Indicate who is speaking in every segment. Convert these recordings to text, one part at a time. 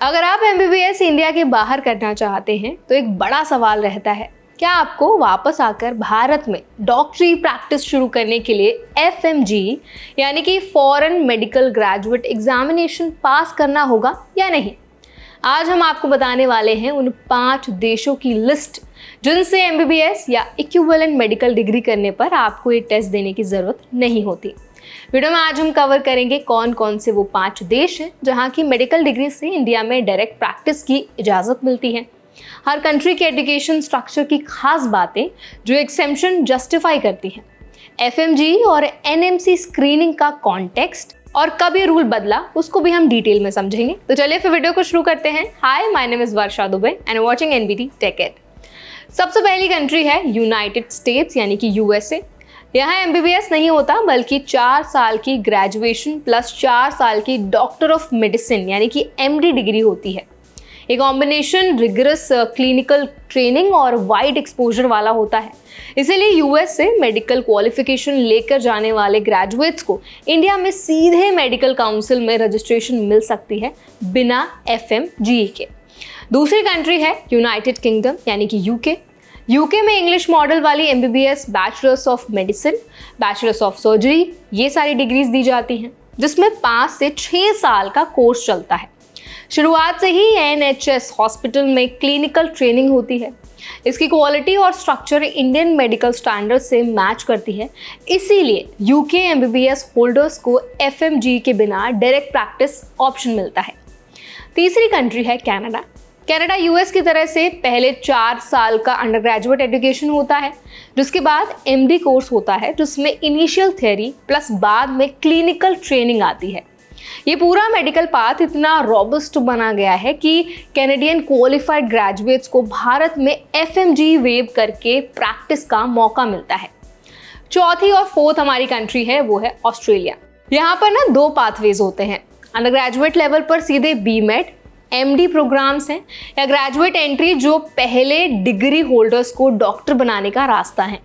Speaker 1: अगर आप MBBS India के बाहर करना चाहते हैं तो एक बड़ा सवाल रहता है, क्या आपको वापस आकर भारत में डॉक्टरी प्रैक्टिस शुरू करने के लिए एफएमजी यानी कि फॉरेन मेडिकल ग्रेजुएट एग्जामिनेशन पास करना होगा या नहीं। आज हम आपको बताने वाले हैं उन 5 देशों की लिस्ट जिनसे एमबीबीएस या इक्विवेलेंट मेडिकल डिग्री करने पर आपको ये टेस्ट देने की ज़रूरत नहीं होती। वीडियो में आज हम कवर करेंगे कौन कौन से वो 5 देश हैं जहां की मेडिकल डिग्री से इंडिया में डायरेक्ट प्रैक्टिस की इजाज़त मिलती है। हर कंट्री के एजुकेशन स्ट्रक्चर की खास बातें जो एक्सेम्पशन जस्टिफाई करती हैं। एफएमजी और एनएमसी स्क्रीनिंग का कॉन्टेक्स्ट और कब ये रूल बदला उसको भी हम डिटेल में समझेंगे। तो चलिए फिर वीडियो को शुरू करते हैं। Hi, my name is Varsha Dubey and watching NBT tech it. सबसे पहली कंट्री है यूनाइटेड स्टेट्स यानी कि यूएसए। यहाँ एमबीबीएस नहीं होता बल्कि 4 साल की ग्रेजुएशन प्लस 4 साल की डॉक्टर ऑफ मेडिसिन यानी कि एमडी डिग्री होती है। ये कॉम्बिनेशन रिगरस क्लिनिकल ट्रेनिंग और वाइड एक्सपोजर वाला होता है। इसीलिए यूएस से मेडिकल क्वालिफिकेशन लेकर जाने वाले ग्रेजुएट्स को इंडिया में सीधे मेडिकल काउंसिल में रजिस्ट्रेशन मिल सकती है बिना एफएमजीई के। दूसरी कंट्री है यूनाइटेड किंगडम यानी कि यूके में इंग्लिश मॉडल वाली MBBS, bachelors of medicine, bachelors of surgery, ये सारी डिग्रीज दी जाती हैं जिसमें 5 से 6 साल का कोर्स चलता है। शुरुआत से ही एनएचएस हॉस्पिटल में क्लिनिकल ट्रेनिंग होती है। इसकी क्वालिटी और स्ट्रक्चर इंडियन मेडिकल स्टैंडर्ड से मैच करती है। इसीलिए यूके एमबीबीएस होल्डर्स को एफएमजी के बिना डायरेक्ट प्रैक्टिस ऑप्शन मिलता है। तीसरी कंट्री है कनाडा यूएस की तरह से पहले 4 साल का अंडर ग्रेजुएट एजुकेशन होता है, जिसके बाद एमडी कोर्स होता है जिसमें इनिशियल थ्योरी प्लस बाद में क्लिनिकल ट्रेनिंग आती है। ये पूरा मेडिकल पाथ इतना रॉबस्ट बना गया है कि कैनेडियन क्वालिफाइड ग्रेजुएट्स को भारत में एफएमजी वेव करके प्रैक्टिस का मौका मिलता है। चौथी और फोर्थ हमारी कंट्री है वो है ऑस्ट्रेलिया। यहाँ पर 2 पाथवेज होते हैं। अंडर ग्रेजुएट लेवल पर सीधे बीमेड एमडी प्रोग्राम्स हैं या ग्रेजुएट एंट्री जो पहले डिग्री होल्डर्स को डॉक्टर बनाने का रास्ता है।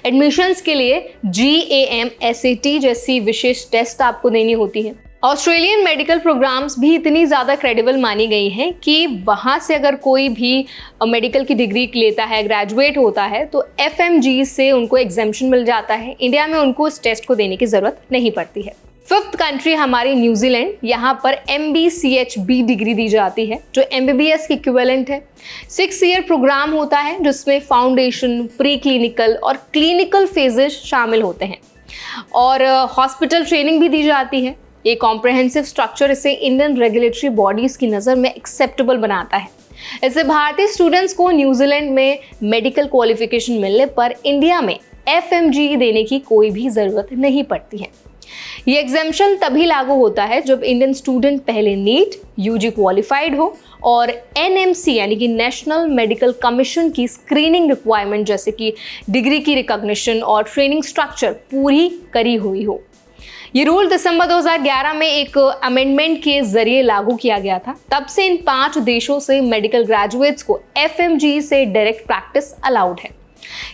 Speaker 1: एडमिशन्स के लिए GAM SAT जैसी विशेष टेस्ट आपको देनी होती है। ऑस्ट्रेलियन मेडिकल प्रोग्राम्स भी इतनी ज़्यादा क्रेडिबल मानी गई हैं कि वहाँ से अगर कोई भी मेडिकल की डिग्री लेता है, ग्रेजुएट होता है, तो एफएमजी से उनको एग्जेम्पशन मिल जाता है। इंडिया में उनको इस टेस्ट को देने की ज़रूरत नहीं पड़ती है। 5th कंट्री हमारी न्यूजीलैंड। यहाँ पर MBCHB डिग्री दी जाती है जो एमबीबीएस की इक्विवेलेंट है। 6 ईयर प्रोग्राम होता है जिसमें फाउंडेशन, प्री क्लिनिकल और क्लिनिकल फेजेस शामिल होते हैं और हॉस्पिटल ट्रेनिंग भी दी जाती है। ये कॉम्प्रहेंसिव स्ट्रक्चर इसे इंडियन रेगुलेटरी बॉडीज़ की नज़र में एक्सेप्टेबल बनाता है। इससे भारतीय स्टूडेंट्स को न्यूजीलैंड में मेडिकल क्वालिफिकेशन मिलने पर इंडिया में एफएमजी देने की कोई भी ज़रूरत नहीं पड़ती है। ये एग्जेम्पशन तभी लागू होता है जब इंडियन स्टूडेंट पहले नीट यूजी क्वालिफाइड हो और एनएमसी यानी कि नेशनल मेडिकल कमीशन की स्क्रीनिंग रिक्वायरमेंट जैसे कि डिग्री की रिकॉग्निशन और ट्रेनिंग स्ट्रक्चर पूरी करी हुई हो। ये रूल दिसंबर 2011 में एक अमेंडमेंट के जरिए लागू किया गया था। तब से इन 5 देशों से मेडिकल ग्रेजुएट्स को एफएमजी से डायरेक्ट प्रैक्टिस अलाउड है।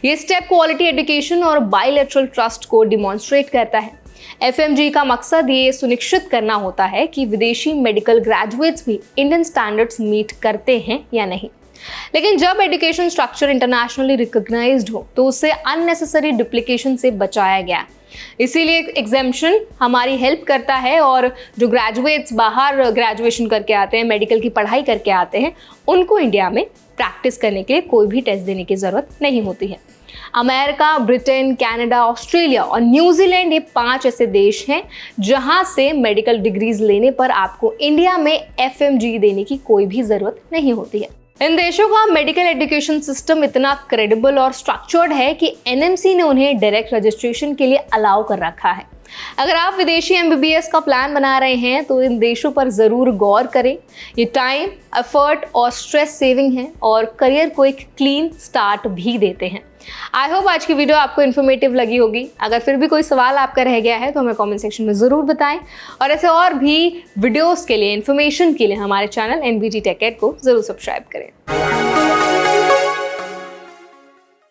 Speaker 1: ये स्टेप क्वालिटी एजुकेशन और बायलैटरल ट्रस्ट को डिमॉन्स्ट्रेट करता है। एफएमजी का मकसद ये सुनिश्चित करना होता है कि विदेशी मेडिकल ग्रेजुएट्स भी इंडियन स्टैंडर्ड्स मीट करते हैं या नहीं। लेकिन जब एजुकेशन स्ट्रक्चर इंटरनेशनली रिकॉग्नाइज्ड हो तो उसे अननेसेसरी डुप्लीकेशन से बचाया गया। इसीलिए एग्जेम्पशन हमारी हेल्प करता है और जो ग्रेजुएट्स बाहर ग्रेजुएशन करके आते हैं, मेडिकल की पढ़ाई करके आते हैं, उनको इंडिया में प्रैक्टिस करने के लिए कोई भी टेस्ट देने की ज़रूरत नहीं होती है। अमेरिका, ब्रिटेन, कनाडा, ऑस्ट्रेलिया और न्यूजीलैंड ये 5 ऐसे देश हैं जहां से मेडिकल डिग्रीज लेने पर आपको इंडिया में एफएमजी देने की कोई भी ज़रूरत नहीं होती है। इन देशों का मेडिकल एजुकेशन सिस्टम इतना क्रेडिबल और स्ट्रक्चर्ड है कि एनएमसी ने उन्हें डायरेक्ट रजिस्ट्रेशन के लिए अलाउ कर रखा है। अगर आप विदेशी एमबीबीएस का प्लान बना रहे हैं तो इन देशों पर ज़रूर गौर करें। ये टाइम, एफर्ट और स्ट्रेस सेविंग है और करियर को एक क्लीन स्टार्ट भी देते हैं। आई होप आज की वीडियो आपको इन्फॉर्मेटिव लगी होगी। अगर फिर भी कोई सवाल आपका रह गया है तो हमें कमेंट सेक्शन में ज़रूर बताएं और ऐसे और भी वीडियोस के लिए, इन्फॉर्मेशन के लिए हमारे चैनल एनबीटी टेक इट को ज़रूर सब्सक्राइब करें।